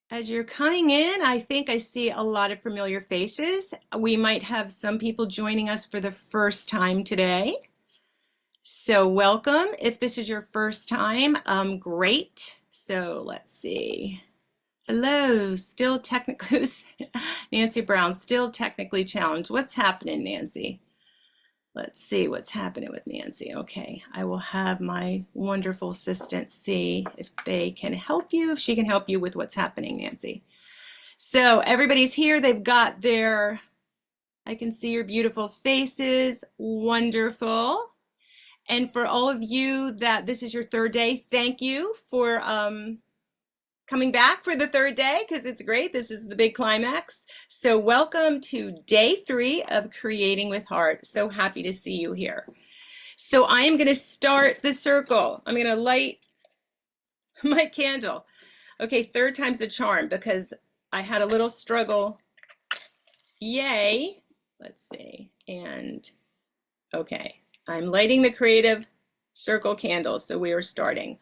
As you're coming in, I think I see a lot of familiar faces. We might have some people joining us for the first time today. So welcome. If this is your first time, great. So let's see. Hello, still technically, Nancy Brown, still technically challenged. What's happening, Nancy? Let's see what's happening with Nancy. Okay, I will have my wonderful assistant see if they can help you, if she can help you with what's happening, Nancy. So everybody's here. They've got their, I can see your beautiful faces. Wonderful. And for all of you that this is your third day, thank you for coming back for the third day because it's great. This is the big climax. So welcome to day 3 of Creating with Heart. So happy to see you here. So I am going to start the circle. I'm going to light my candle. Okay, third time's a charm because I had a little struggle. Yay. Let's see. And okay, I'm lighting the creative circle candle. So we are starting.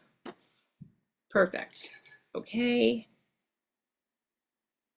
Perfect. Okay.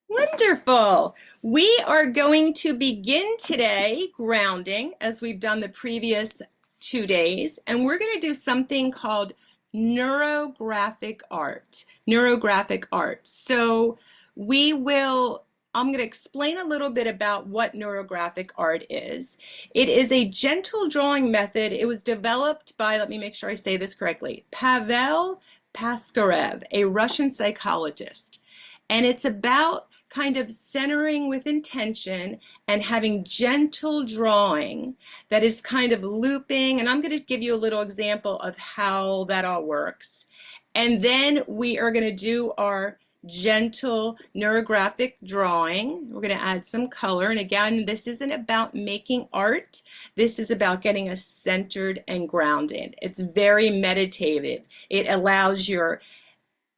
Wonderful. We are going to begin today grounding as we've done the previous 2 days, and we're going to do something called neurographic art. Neurographic art. So I'm going to explain a little bit about what neurographic art is. It is a gentle drawing method. It was developed by, let me make sure I say this correctly, Pavel Paskarev, a Russian psychologist. And it's about kind of centering with intention and having gentle drawing that is kind of looping. And I'm going to give you a little example of how that all works. And then we are going to do our gentle neurographic drawing. We're going to add some color. And again, this isn't about making art. This is about getting us centered and grounded. It's very meditative. It allows your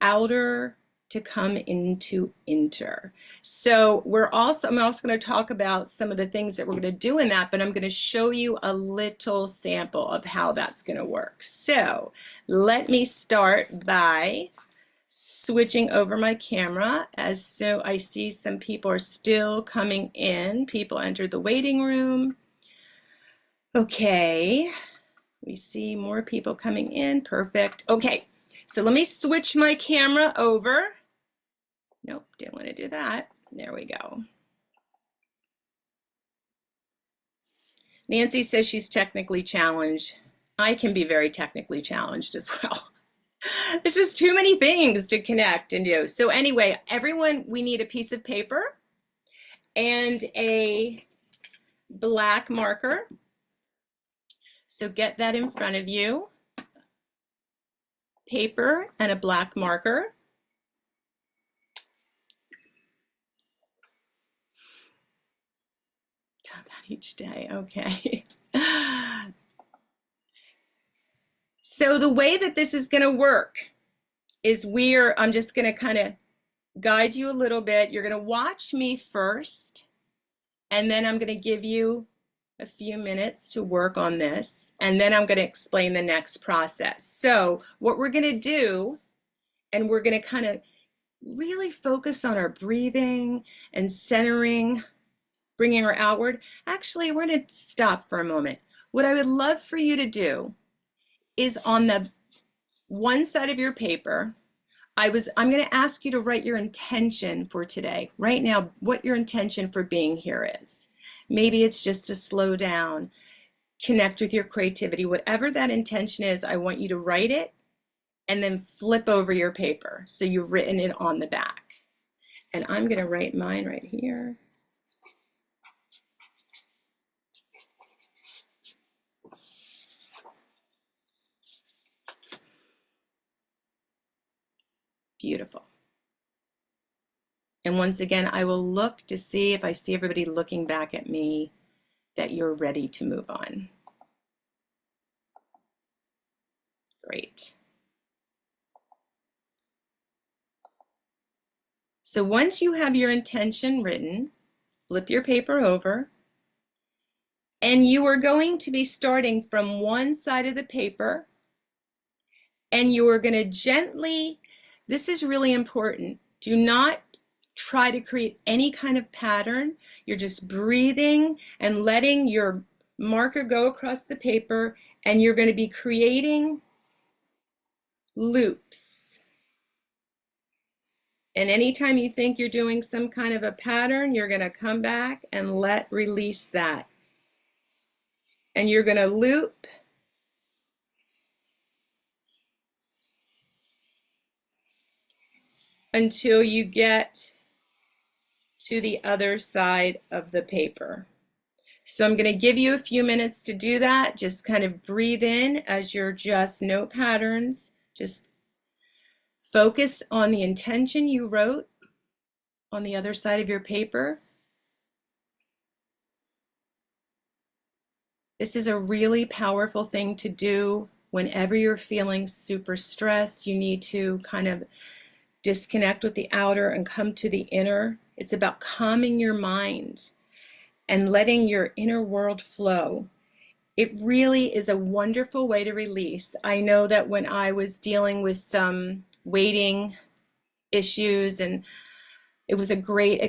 outer to come into inner. So I'm also going to talk about some of the things that we're going to do in that, but I'm going to show you a little sample of how that's going to work. So let me start by switching over my camera so I see some people are still coming in. People entered the waiting room. Okay, we see more people coming in. Perfect. Okay, so let me switch my camera over. Nope, didn't want to do that. There we go. Nancy says she's technically challenged. I can be very technically challenged as well. There's just too many things to connect and do. So anyway, everyone, we need a piece of paper and a black marker. So get that in front of you. Paper and a black marker. Talk about each day, okay. So the way that this is going to work is I'm just going to kind of guide you a little bit. You're going to watch me first, and then I'm going to give you a few minutes to work on this, and then I'm going to explain the next process. So what we're going to do, and we're going to kind of really focus on our breathing and centering, bringing her outward. Actually, we're going to stop for a moment. What I would love for you to do is on the one side of your paper, I'm going to ask you to write your intention for today. Right now, what your intention for being here is. Maybe it's just to slow down, connect with your creativity. Whatever that intention is, I want you to write it and then flip over your paper so you've written it on the back. And I'm going to write mine right here. Beautiful. And once again, I will look to see if I see everybody looking back at me that you're ready to move on. Great. So once you have your intention written, flip your paper over, and you are going to be starting from one side of the paper, and you are going to gently, this is really important, Do not try to create any kind of pattern. You're just breathing and letting your marker go across the paper, and you're going to be creating loops. And anytime you think you're doing some kind of a pattern, you're going to come back and release that. And you're going to loop until you get to the other side of the paper. So I'm going to give you a few minutes to do that. Just kind of breathe in as you're just no patterns. Just focus on the intention you wrote on the other side of your paper. This is a really powerful thing to do whenever you're feeling super stressed. You need to kind of disconnect with the outer and come to the inner. It's about calming your mind and letting your inner world flow. It really is a wonderful way to release. I know that when I was dealing with some waiting issues, and it was a great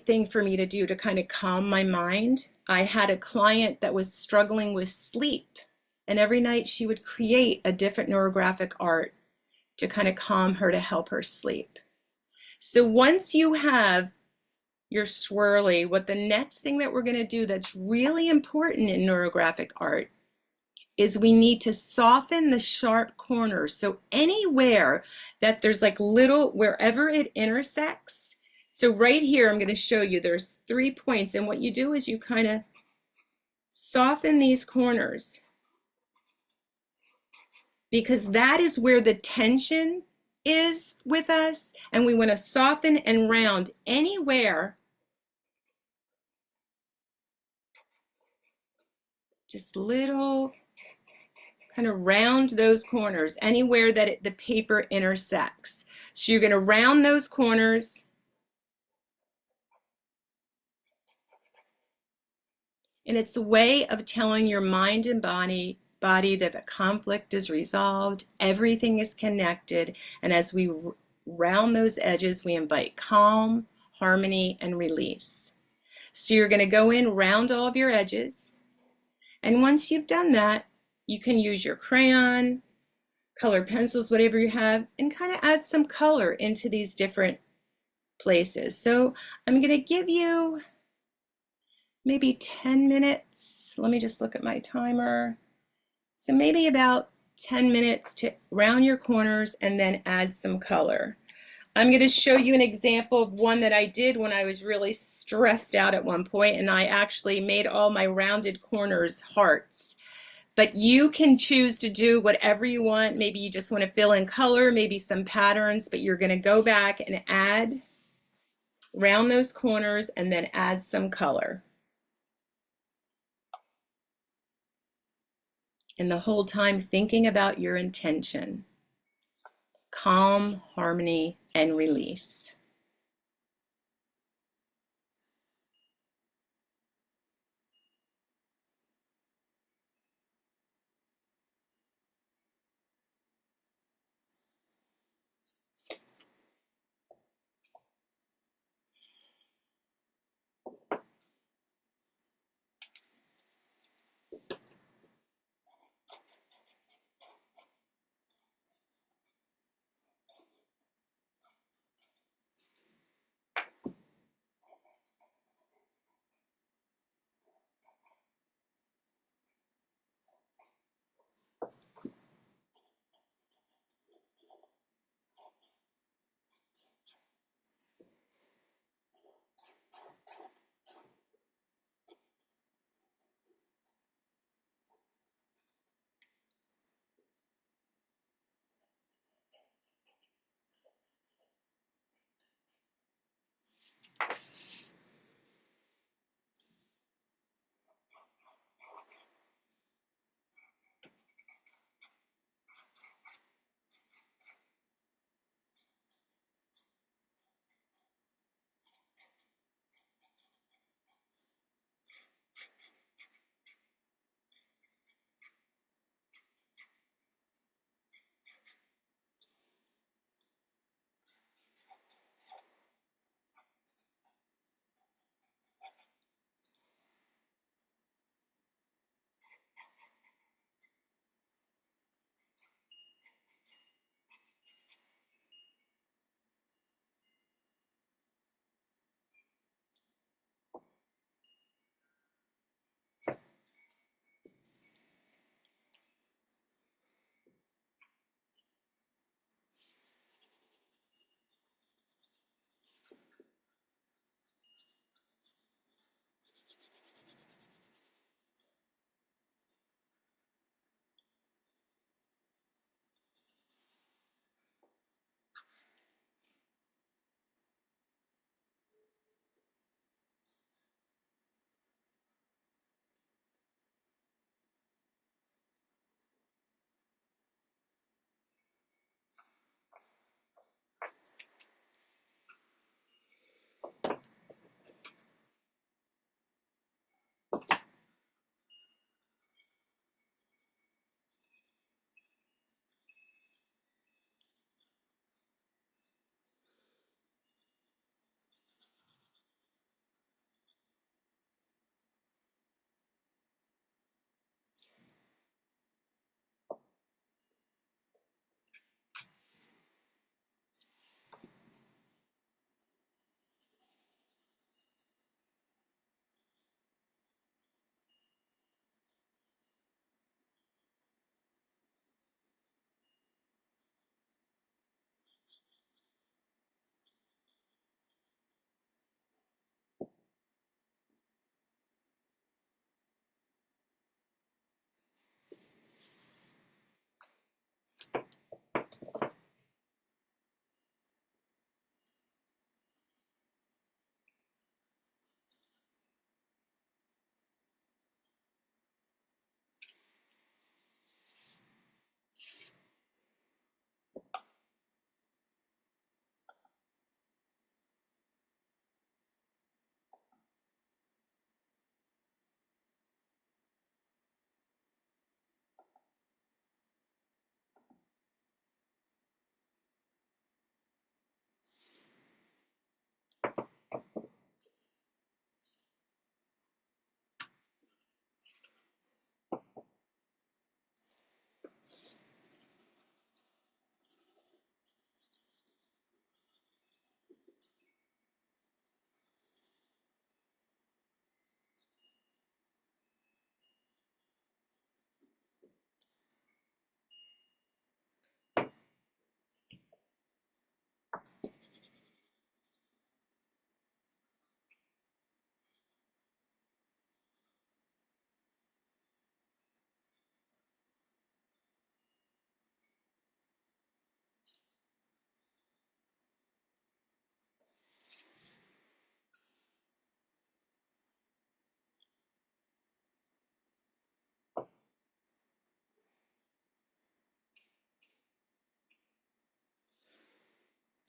thing for me to do to kind of calm my mind. I had a client that was struggling with sleep, and every night she would create a different neurographic art to kind of calm her, to help her sleep. So once you have your swirly, what the next thing that we're going to do that's really important in neurographic art is we need to soften the sharp corners. So anywhere that there's like little, wherever it intersects. So right here, I'm going to show you there's 3 points. And what you do is you kind of soften these corners, because that is where the tension is with us. And we want to soften and round anywhere. Just little, kind of round those corners anywhere that the paper intersects. So you're going to round those corners. And it's a way of telling your mind and body that the conflict is resolved, everything is connected, and as we round those edges, we invite calm, harmony, and release. So you're going to go in, round all of your edges, and once you've done that, you can use your crayon, colored pencils, whatever you have, and kind of add some color into these different places. So I'm going to give you maybe 10 minutes. Let me just look at my timer. So maybe about 10 minutes to round your corners and then add some color. I'm going to show you an example of one that I did when I was really stressed out at one point, and I actually made all my rounded corners hearts. But you can choose to do whatever you want. Maybe you just want to fill in color, maybe some patterns, but you're going to go back and add, round those corners, and then add some color. And the whole time thinking about your intention. Calm, harmony, and release.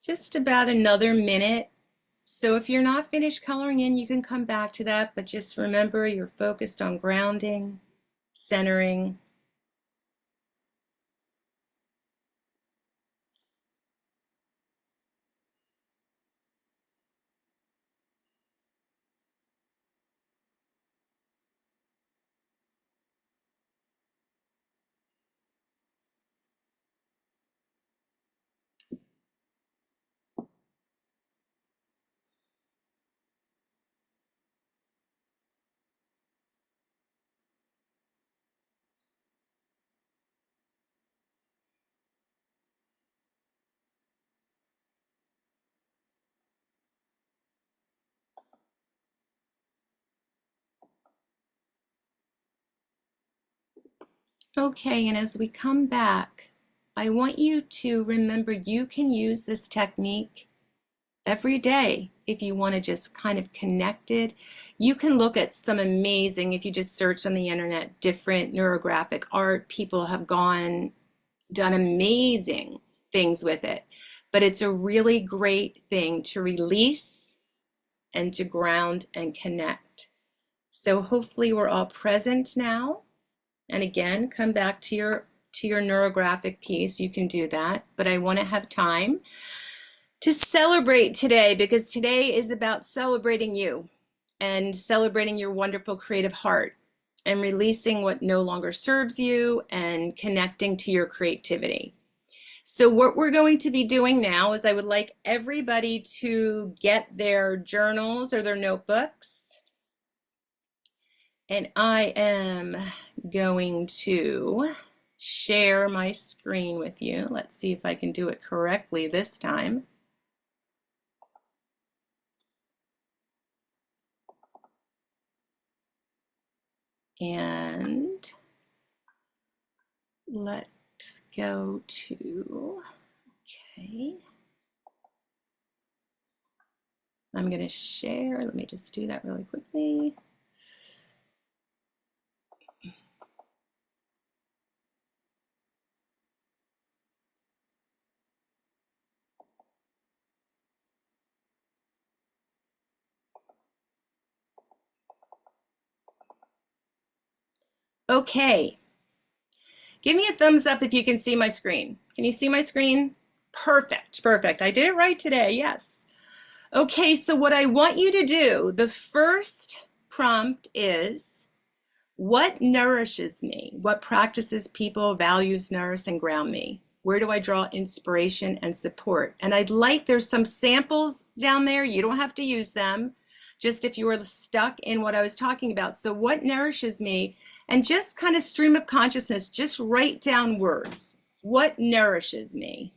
Just about another minute. So if you're not finished coloring in, you can come back to that, but just remember you're focused on grounding, centering. Okay, and as we come back, I want you to remember you can use this technique every day if you want to just kind of connect it. You can look at some amazing, if you just search on the internet, different neurographic art. People have done amazing things with it. But it's a really great thing to release and to ground and connect. So hopefully we're all present now. And again, come back to your neurographic piece. You can do that, but I want to have time to celebrate today, because today is about celebrating you and celebrating your wonderful creative heart and releasing what no longer serves you and connecting to your creativity. So what we're going to be doing now is I would like everybody to get their journals or their notebooks. And I am going to share my screen with you. Let's see if I can do it correctly this time. And let's go to, okay. I'm going to share. Let me just do that really quickly. Okay. Give me a thumbs up if you can see my screen. Can you see my screen? Perfect, perfect. I did it right today, yes. Okay, so what I want you to do, the first prompt is, what nourishes me? What practices, people, values nourish and ground me? Where do I draw inspiration and support? And there's some samples down there. You don't have to use them, just if you were stuck in what I was talking about. So what nourishes me? And just kind of stream of consciousness, just write down words. What nourishes me?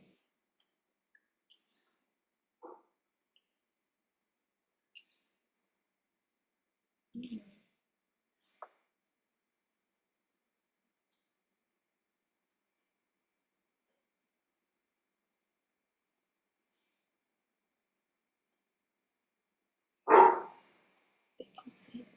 They can see it.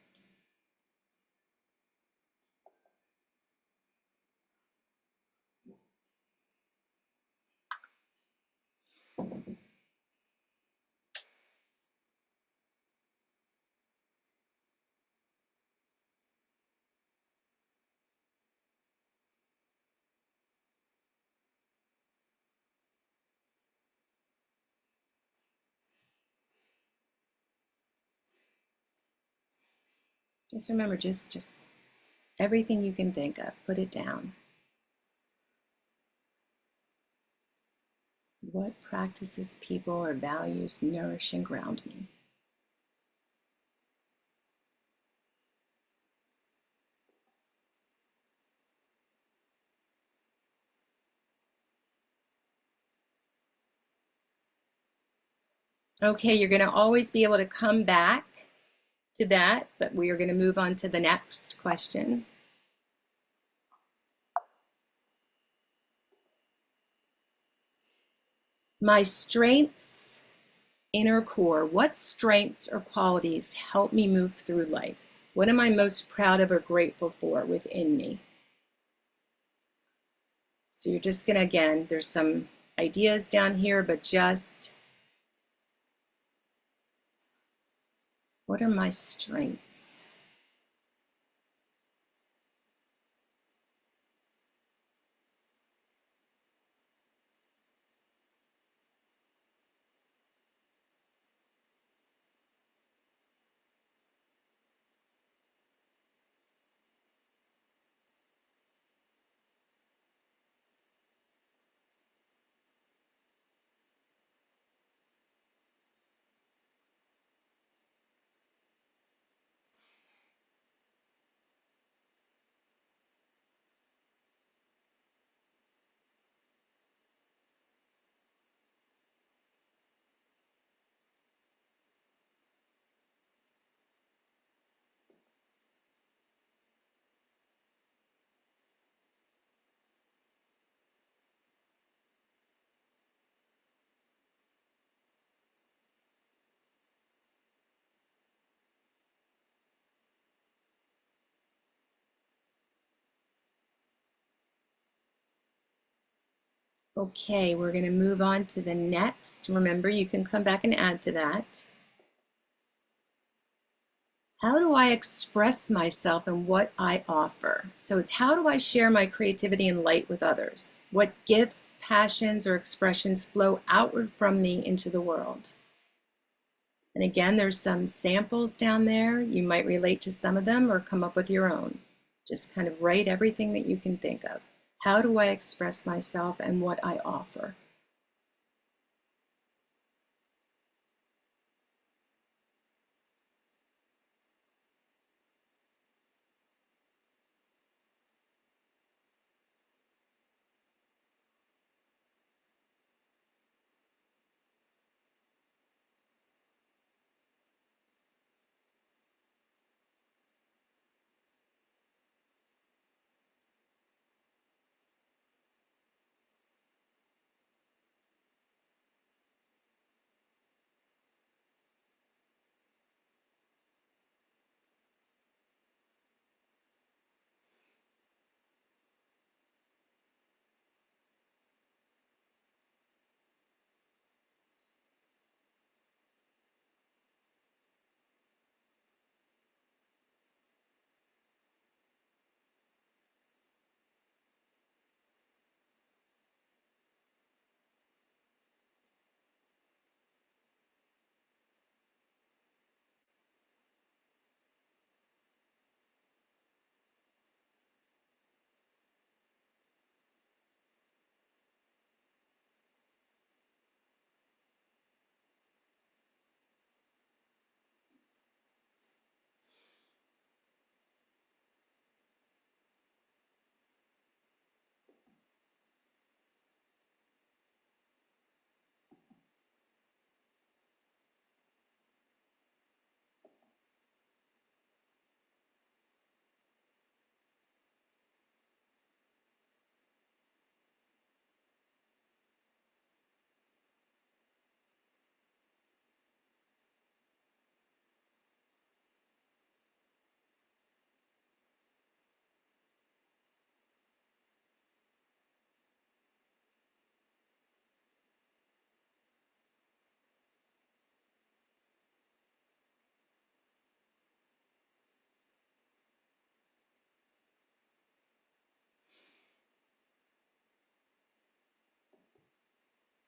Just remember, just everything you can think of, put it down. What practices, people, or values nourish and ground me? Okay, you're going to always be able to come back to that, but we are going to move on to the next question. My strengths, inner core. What strengths or qualities help me move through life? What am I most proud of or grateful for within me? So you're just going to, again, there's some ideas down here, but just What are my strengths? Okay, we're going to move on to the next. Remember, you can come back and add to that. How do I express myself and what I offer? So it's how do I share my creativity and light with others? What gifts, passions, or expressions flow outward from me into the world? And again, there's some samples down there. You might relate to some of them or come up with your own. Just kind of write everything that you can think of. How do I express myself and what I offer?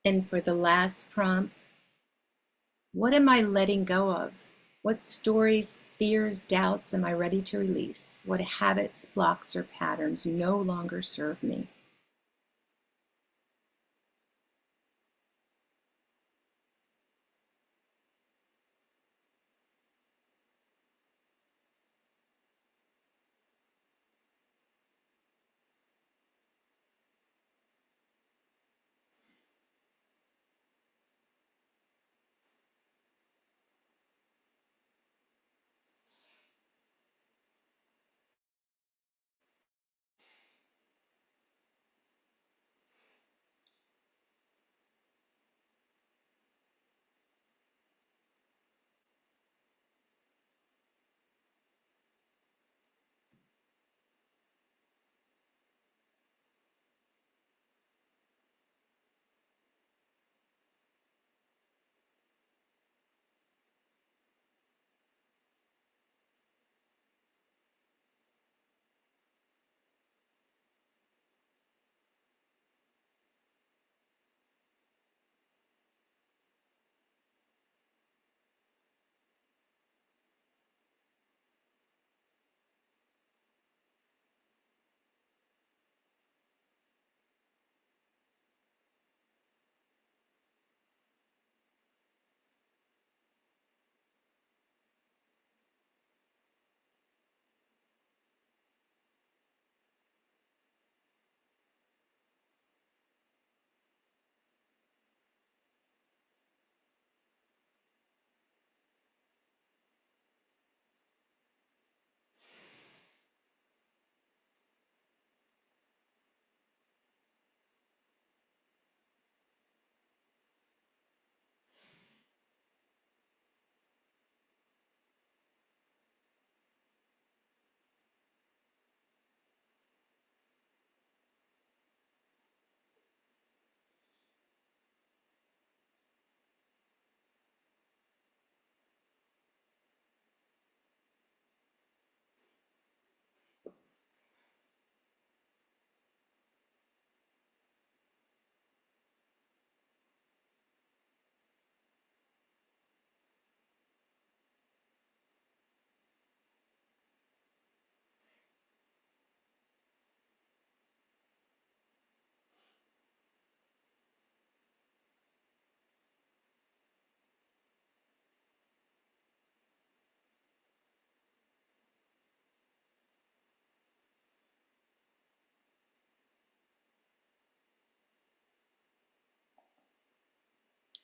And for the last prompt, what am I letting go of? What stories, fears, doubts am I ready to release? What habits, blocks, or patterns no longer serve me?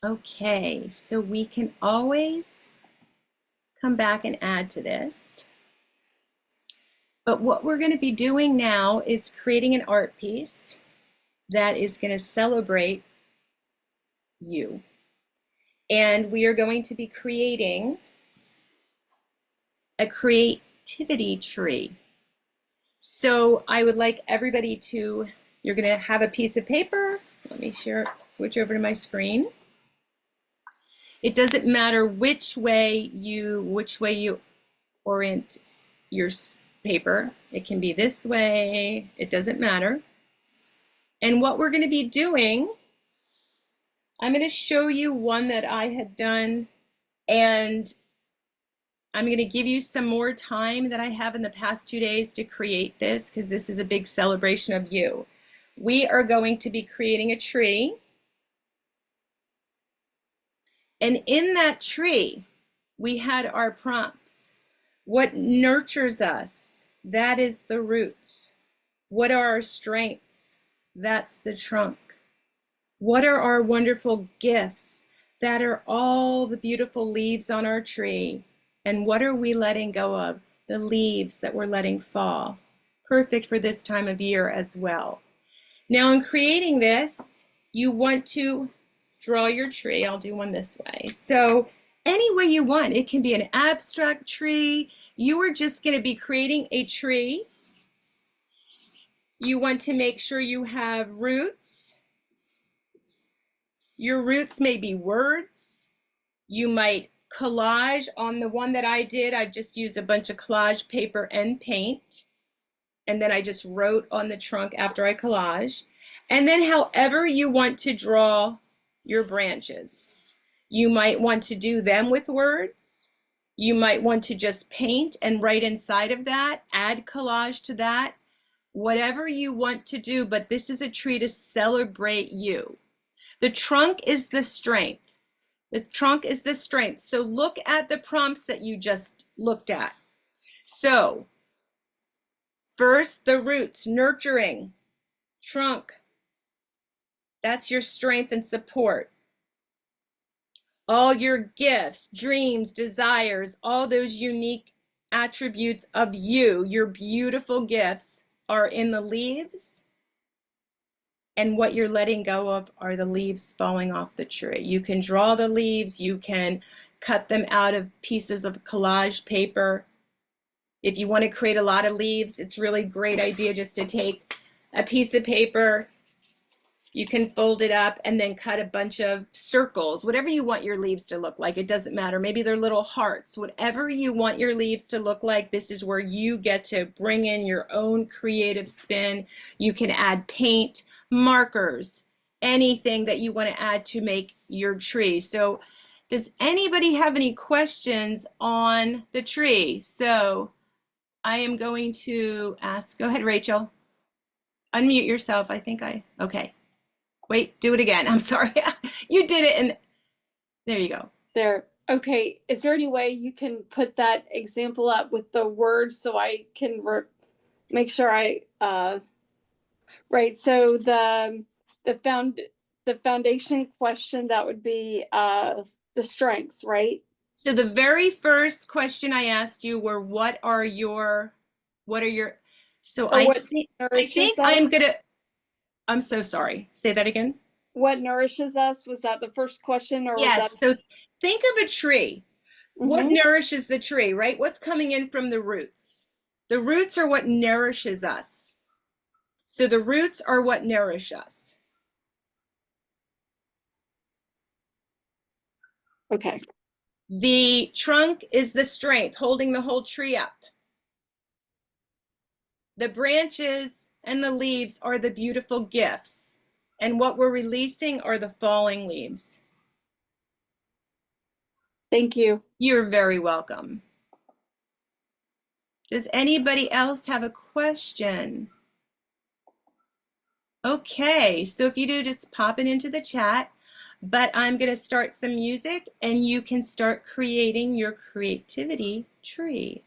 Okay, so we can always come back and add to this. But what we're going to be doing now is creating an art piece that is going to celebrate you. And we are going to be creating a creativity tree. So I would like everybody to, you're going to have a piece of paper. Let me switch over to my screen. It doesn't matter which way you orient your paper. It can be this way. It doesn't matter. And what we're going to be doing, I'm going to show you one that I had done, and I'm going to give you some more time that I have in the past 2 days to create this, because this is a big celebration of you. We are going to be creating a tree. And in that tree, we had our prompts. What nurtures us? That is the roots. What are our strengths? That's the trunk. What are our wonderful gifts? That are all the beautiful leaves on our tree. And what are we letting go of? The leaves that we're letting fall. Perfect for this time of year as well. Now in creating this, you want to draw your tree. I'll do one this way. So any way you want. It can be an abstract tree. You are just going to be creating a tree. You want to make sure you have roots. Your roots may be words. You might collage. On the one that I did, I just used a bunch of collage paper and paint. And then I just wrote on the trunk after I collage. And then however you want to draw your branches. You might want to do them with words. You might want to just paint and write inside of that, add collage to that, whatever you want to do, but this is a tree to celebrate you. The trunk is the strength. The trunk is the strength. So look at the prompts that you just looked at. So first, the roots, nurturing, trunk. That's your strength and support. All your gifts, dreams, desires, all those unique attributes of you, your beautiful gifts, are in the leaves. And what you're letting go of are the leaves falling off the tree. You can draw the leaves. You can cut them out of pieces of collage paper. If you want to create a lot of leaves, it's really a great idea just to take a piece of paper. You can fold it up and then cut a bunch of circles, whatever you want your leaves to look like. It doesn't matter. Maybe they're little hearts. Whatever you want your leaves to look like, this is where you get to bring in your own creative spin. You can add paint, markers, anything that you want to add to make your tree. So does anybody have any questions on the tree? So I am going to ask, go ahead, Rachel. Unmute yourself. Okay. Wait, do it again. I'm sorry. You did it, and there you go. There. Okay. Is there any way you can put that example up with the words so I can make sure I right. So the foundation question, that would be the strengths, right? So the very first question I asked you were, so I think I'm so sorry. Say that again. What nourishes us? Was that the first question, or yes, was that? So think of a tree. What nourishes the tree, right? What's coming in from the roots? The roots are what nourishes us. So the roots are what nourish us. Okay. The trunk is the strength, holding the whole tree up. The branches and the leaves are the beautiful gifts. And what we're releasing are the falling leaves. Thank you. You're very welcome. Does anybody else have a question? Okay, so if you do, just pop it into the chat. But I'm going to start some music and you can start creating your creativity tree.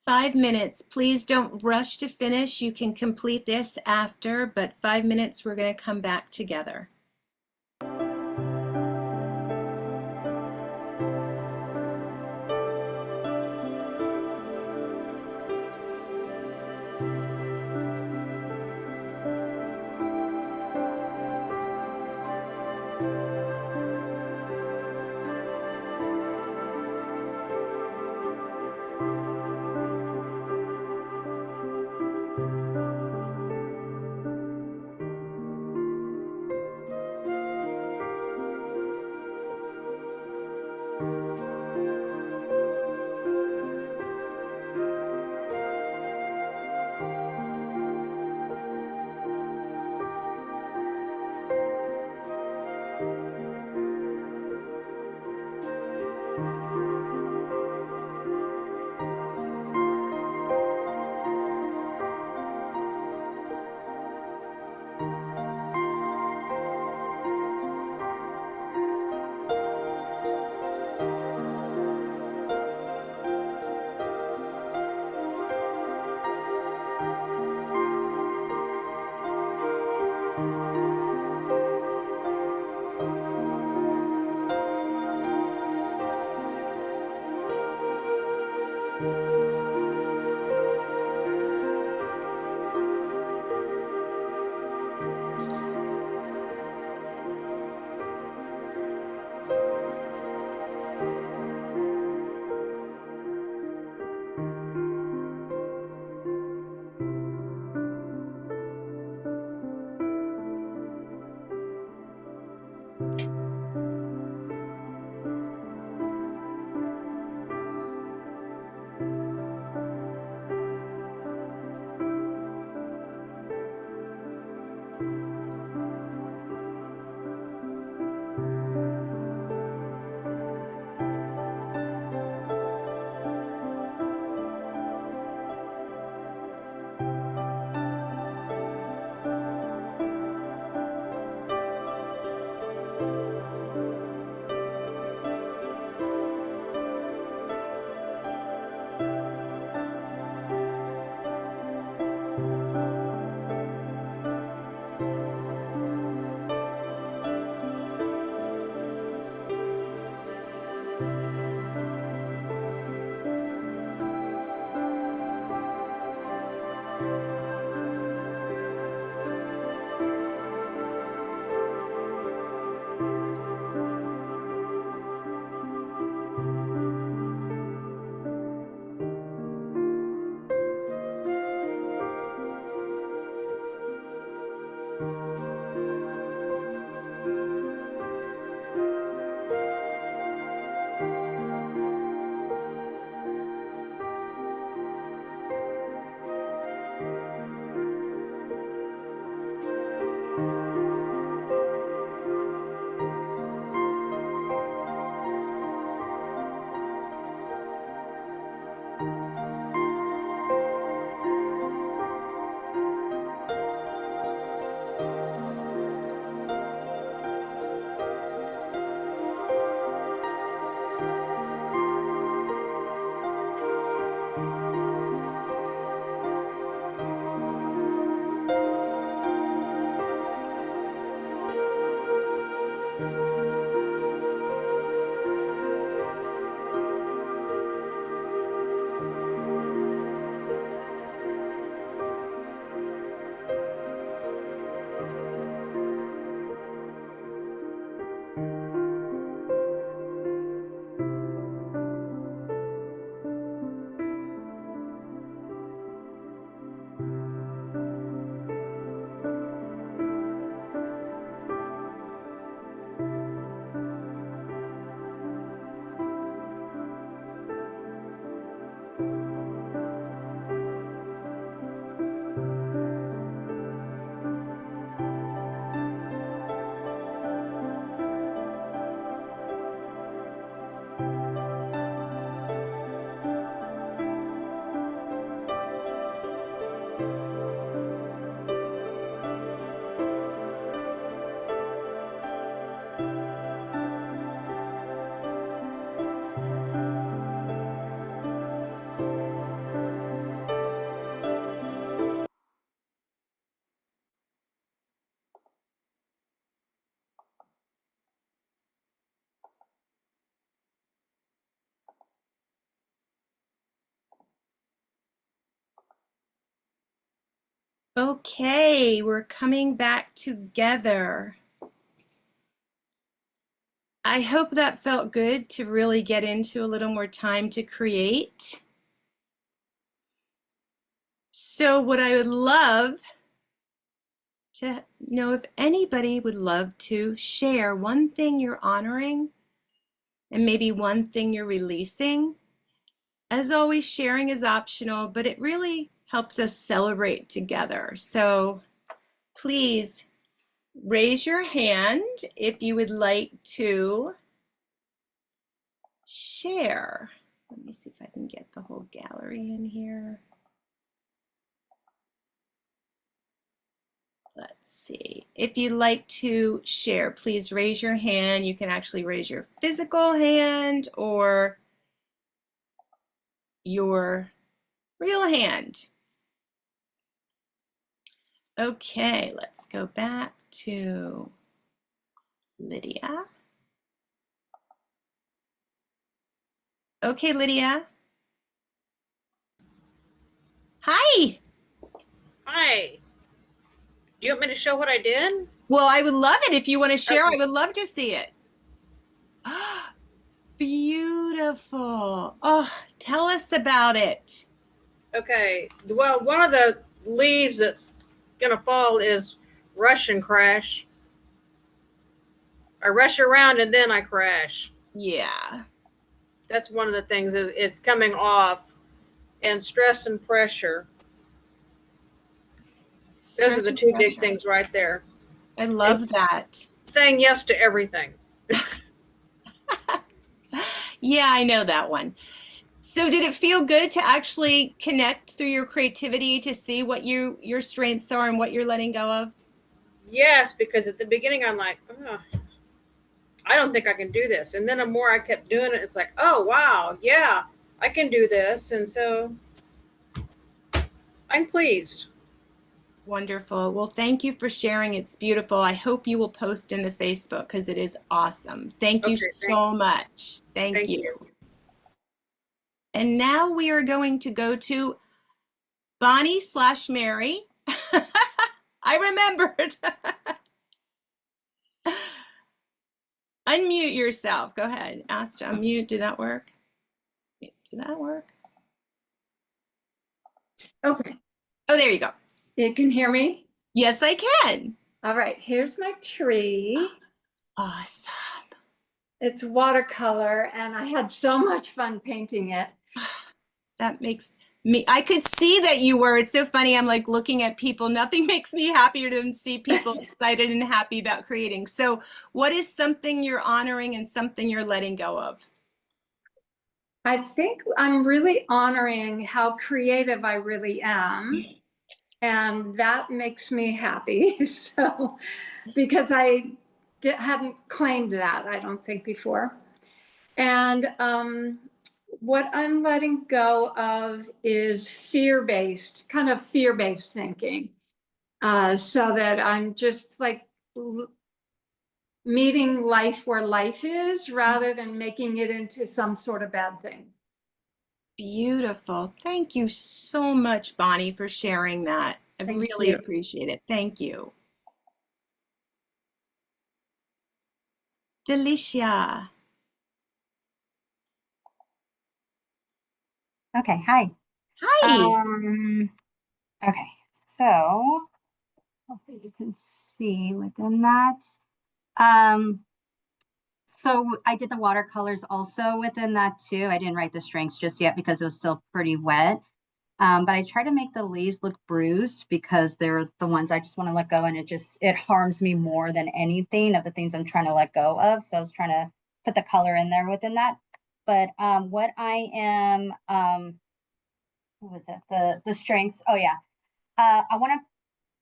5 minutes. Please don't rush to finish. You can complete this after, but 5 minutes, we're going to come back together. Okay, we're coming back together. I hope that felt good to really get into a little more time to create. So what I would love to know if anybody would love to share one thing you're honoring and maybe one thing you're releasing. As always, sharing is optional, but it really helps us celebrate together. So please raise your hand if you would like to share. Let me see if I can get the whole gallery in here. Let's see. If you'd like to share, please raise your hand. You can actually raise your physical hand or your real hand. Okay, let's go back to Lydia. Okay, Lydia. Hi. Hi. Do you want me to show what I did? Well, I would love it if you want to share. Okay. I would love to see it. Beautiful. Oh, tell us about it. Okay. Well, one of the leaves that's gonna fall is rush and crash. I rush around and then I crash. Yeah. That's one of the things is it's coming off, and stress and pressure. Those Stress are the and two big pressure. things right there. I love that. Saying yes to everything. Yeah, I know that one. So did it feel good to actually connect through your creativity to see what your strengths are and what you're letting go of? Yes, because at the beginning I'm like, oh, I don't think I can do this. And then the more I kept doing it, it's like, oh wow, yeah, I can do this. And so I'm pleased. Wonderful. Well, thank you for sharing. It's beautiful. I hope you will post in the Facebook because it is awesome. Thank you Okay, thank so much. Thank thank you. you. And now we are going to go to Bonnie/Mary. I remembered. Unmute yourself. Go ahead. Ask to unmute. Did that work? Did that work? Okay. Oh, there you go. You can hear me? Yes, I can. All right, here's my tree. Awesome. It's watercolor, and I had so much fun painting it. That makes me, I could see that you were. It's so funny. I'm like looking at people. Nothing makes me happier than see people excited and happy about creating. So what is something you're honoring and something you're letting go of? I think I'm really honoring how creative I really am. And that makes me happy. So, because I hadn't claimed that, I don't think, before. And what I'm letting go of is fear-based, kind of fear-based thinking. So that I'm just like meeting life where life is rather than making it into some sort of bad thing. Beautiful. Thank you so much, Bonnie, for sharing that. I really appreciate it. Thank you. Delicia. Okay, hi. Hi. Okay, so hopefully you can see within that. So I did the watercolors also within that too. I didn't write the strengths just yet because it was still pretty wet. But I try to make the leaves look bruised because they're the ones I just want to let go, and it harms me more than anything of the things I'm trying to let go of. So I was trying to put the color in there within that. But what I am what was it? The strengths. Oh yeah. I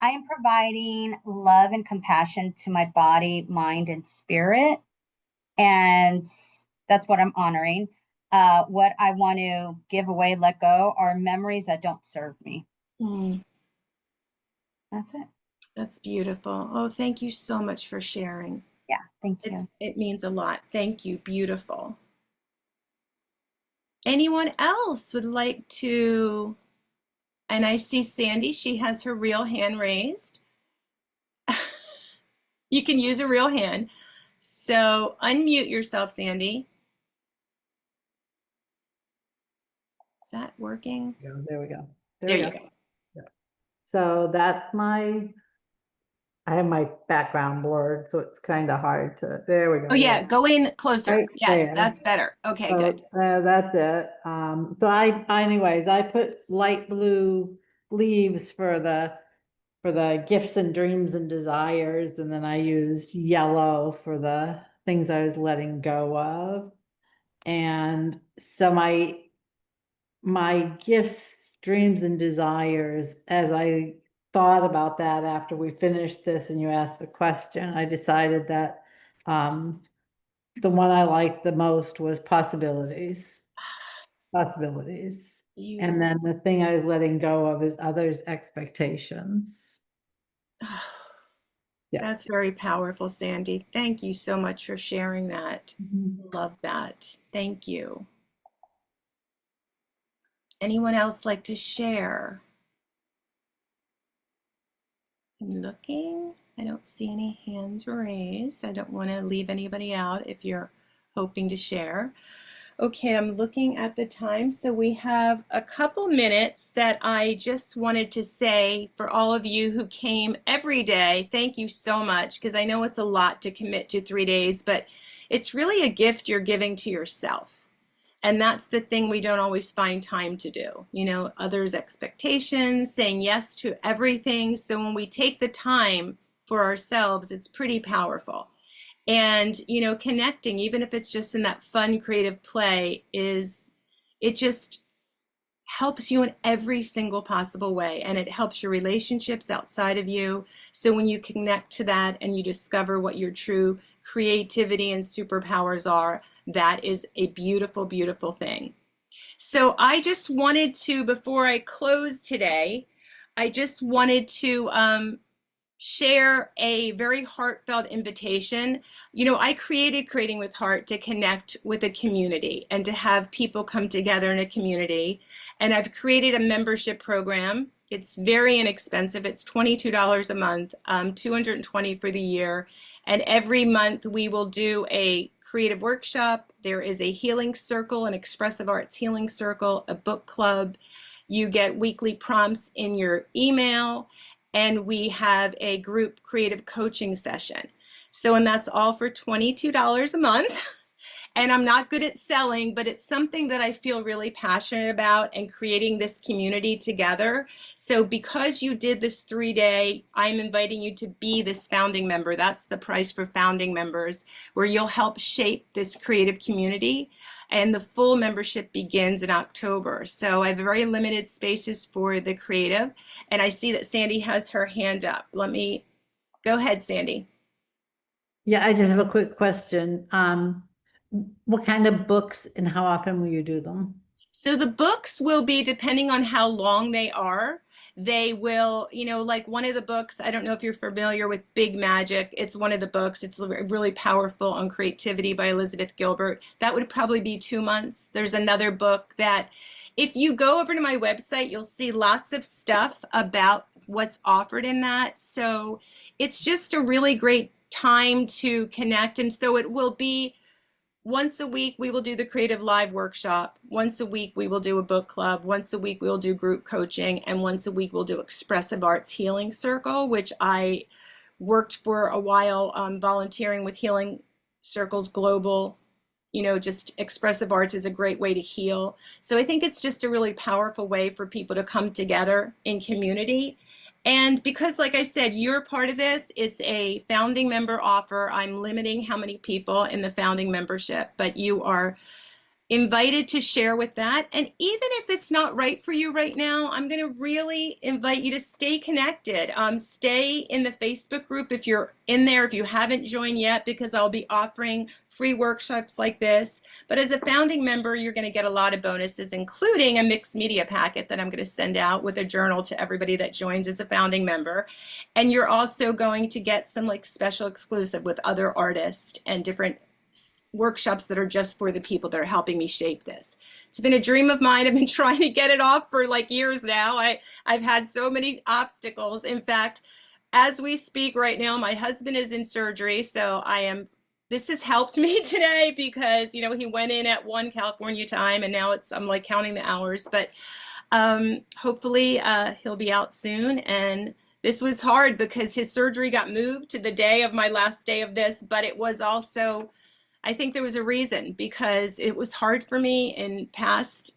am providing love and compassion to my body, mind, and spirit. And that's what I'm honoring. What I want to give away, let go, are memories that don't serve me. That's it. That's beautiful. Oh, thank you so much for sharing. Yeah, thank you. It means a lot. Thank you. Beautiful. Anyone else would like to? And I see Sandy, she has her real hand raised. You can use a real hand. So unmute yourself, Sandy. Is that working? Yeah, there we go. There you go. Yeah. So that's I have my background blurred, so it's kind of hard to, there we go. Oh yeah, go in closer. Right Yes, there. that's better. Okay, So, good. that's it. So anyways, I put light blue leaves for the gifts and dreams and desires, and then I used yellow for the things I was letting go of. And so my gifts, dreams, and desires, as I thought about that after we finished this and you asked the question, I decided that the one I liked the most was possibilities. Possibilities. And then the thing I was letting go of is others' expectations. Yeah. That's very powerful, Sandy. Thank you so much for sharing that. Love that. Thank you. Anyone else like to share? I'm looking. I don't see any hands raised. I don't want to leave anybody out if you're hoping to share. Okay, I'm looking at the time. So we have a couple minutes that I just wanted to say for all of you who came every day, thank you so much, because I know it's a lot to commit to 3 days, but it's really a gift you're giving to yourself. And that's the thing we don't always find time to do. You know, others' expectations, saying yes to everything. So when we take the time for ourselves, it's pretty powerful. And, you know, connecting, even if it's just in that fun, creative play, it just helps you in every single possible way. And it helps your relationships outside of you. So when you connect to that and you discover what your true creativity and superpowers are, that is a beautiful, beautiful thing. So I just wanted to, before I close today, I just wanted to share a very heartfelt invitation. You know, I created Creating with Heart to connect with a community and to have people come together in a community. And I've created a membership program. It's very inexpensive. It's $22 a month, $220 for the year. And every month we will do a creative workshop. There is a healing circle, an expressive arts healing circle, a book club. You get weekly prompts in your email, and we have a group creative coaching session. So, and that's all for $22 a month. And I'm not good at selling, but it's something that I feel really passionate about, and creating this community together. So because you did this 3-day, I'm inviting you to be this founding member. That's the price for founding members, where you'll help shape this creative community. And the full membership begins in October. So I have very limited spaces for the creative. And I see that Sandy has her hand up. Let me go ahead, Sandy. Yeah, I just have a quick question. What kind of books and how often will you do them? So the books will be, depending on how long they are, they will, you know, like one of the books, I don't know if you're familiar with Big Magic. It's one of the books. It's really powerful on creativity by Elizabeth Gilbert. That would probably be 2 months. There's another book that if you go over to my website, you'll see lots of stuff about what's offered in that. So it's just a really great time to connect. And so it will be once a week, we will do the Creative Live workshop. Once a week, we will do a book club. Once a week, we will do group coaching. And once a week, we'll do Expressive Arts Healing Circle, which I worked for a while volunteering with Healing Circles Global. You know, just expressive arts is a great way to heal. So I think it's just a really powerful way for people to come together in community. And because, like I said, you're part of this, it's a founding member offer. I'm limiting how many people in the founding membership, but you are invited to share with that. And even if it's not right for you right now, I'm going to really invite you to stay connected. Stay in the Facebook group if you're in there, if you haven't joined yet, because I'll be offering free workshops like this. But as a founding member, you're going to get a lot of bonuses, including a mixed media packet that I'm going to send out with a journal to everybody that joins as a founding member. And you're also going to get some like special exclusive with other artists and different workshops that are just for the people that are helping me shape this. It's been a dream of mine. I've been trying to get it off for like years now. I've had so many obstacles. In fact, as we speak right now, my husband is in surgery. So this has helped me today because, you know, he went in at 1 California time and now I'm like counting the hours, but hopefully he'll be out soon. And this was hard because his surgery got moved to the day of my last day of this, but it was also, I think there was a reason, because it was hard for me in past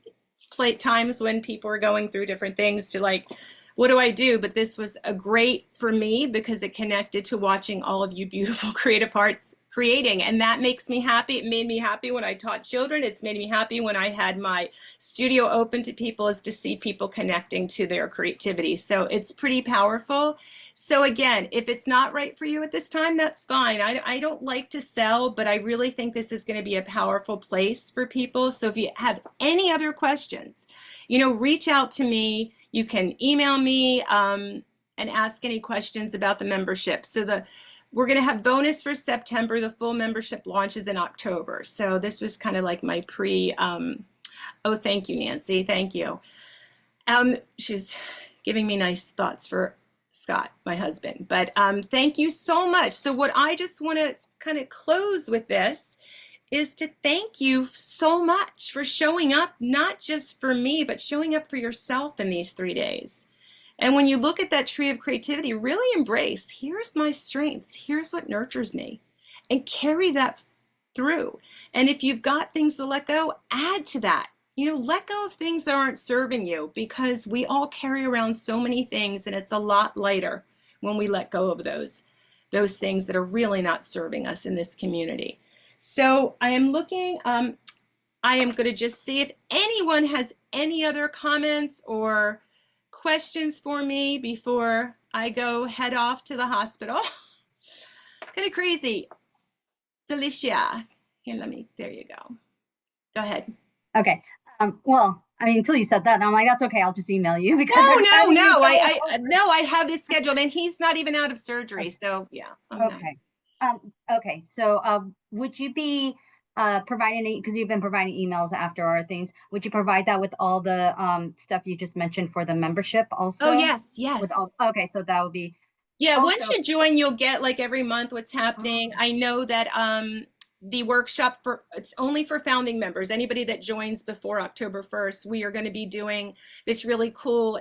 times when people were going through different things to like, what do I do? But this was a great for me because it connected to watching all of you beautiful creative hearts creating. And that makes me happy. It made me happy when I taught children. It's made me happy when I had my studio open to people, is to see people connecting to their creativity. So it's pretty powerful. So again, if it's not right for you at this time, that's fine. I don't like to sell, but I really think this is going to be a powerful place for people. So if you have any other questions, you know, reach out to me. You can email me and ask any questions about the membership. So we're going to have bonus for September. The full membership launches in October. So this was kind of like my oh, thank you, Nancy. Thank you. She's giving me nice thoughts for Scott, my husband. But thank you so much. So what I just want to kind of close with this is to thank you so much for showing up, not just for me, but showing up for yourself in these 3 days. And when you look at that tree of creativity, really embrace, here's my strengths, here's what nurtures me, and carry that through. And if you've got things to let go, add to that. You know, let go of things that aren't serving you, because we all carry around so many things, and it's a lot lighter when we let go of those things that are really not serving us in this community. So I am looking, I am going to just see if anyone has any other comments or questions for me before I go head off to the hospital. Kind of crazy. Delicia. Here, there you go. Go ahead. Okay. Well, I mean, until you said that, and I'm like, that's okay. I'll just email you because No, I'm no, having you no. go I have this scheduled, and he's not even out of surgery. So yeah. Oh, no. Okay. Okay. So, would you be providing, because you've been providing emails after our things, would you provide that with all the stuff you just mentioned for the membership also? Oh, yes, With yes. all, okay, so that would be Yeah, once also. you join, you'll get like every month what's happening. I know that the workshop it's only for founding members. Anybody that joins before October 1st, we are going to be doing this really cool.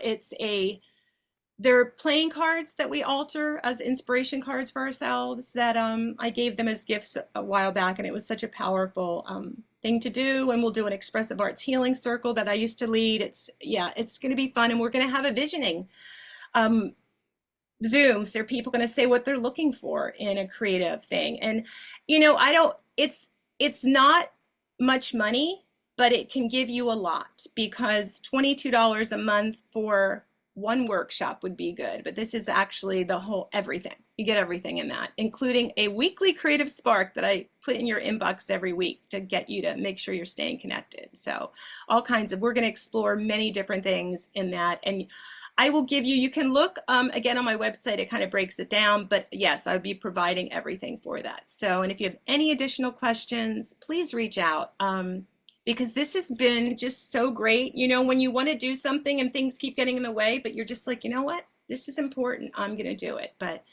They're playing cards that we alter as inspiration cards for ourselves that I gave them as gifts a while back, and it was such a powerful thing to do. And we'll do an expressive arts healing circle that I used to lead. It's going to be fun, and we're going to have a visioning Zoom. So people going to say what they're looking for in a creative thing. And it's not much money, but it can give you a lot, because $22 a month for one workshop would be good, but this is actually the whole everything. You get everything in that, including a weekly creative spark that I put in your inbox every week to get you to make sure you're staying connected. So all kinds of, we're going to explore many different things in that. And I will give you, you can look again on my website, it kind of breaks it down, but yes, I'll be providing everything for that. So, and if you have any additional questions, please reach out. Because this has been just so great. You know, when you want to do something and things keep getting in the way, but you're just like, you know what, this is important, I'm going to do it. But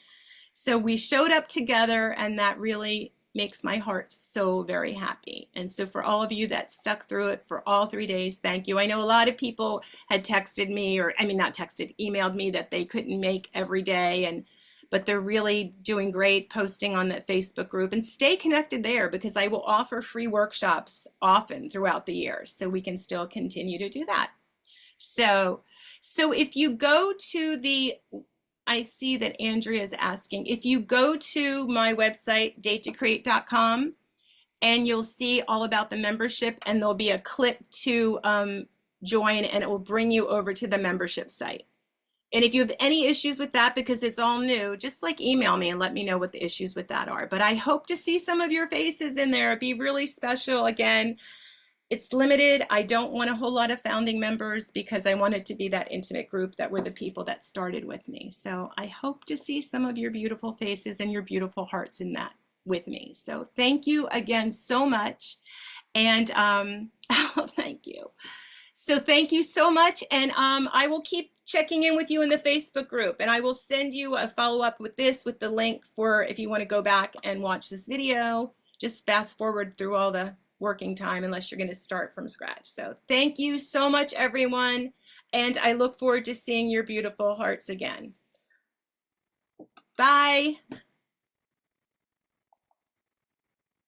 so we showed up together, and that really makes my heart so very happy. And so for all of you that stuck through it for all 3 days, thank you. I know a lot of people had texted me, or I mean, not texted, emailed me that they couldn't make every day, but they're really doing great posting on that Facebook group. And stay connected there, because I will offer free workshops often throughout the year, so we can still continue to do that. So if you go to I see that Andrea is asking, if you go to my website, datetocreate.com, and you'll see all about the membership, and there'll be a clip to join, and it will bring you over to the membership site. And if you have any issues with that, because it's all new, just like email me and let me know what the issues with that are. But I hope to see some of your faces in there. It'd be really special. Again, it's limited. I don't want a whole lot of founding members, because I want it to be that intimate group that were the people that started with me. So I hope to see some of your beautiful faces and your beautiful hearts in that with me. So thank you again so much. And oh, thank you. So thank you so much. And I will keep checking in with you in the Facebook group, and I will send you a follow-up with the link for if you want to go back and watch this video. Just fast forward through all the working time, unless you're going to start from scratch. So thank you so much, everyone. And I look forward to seeing your beautiful hearts again. Bye.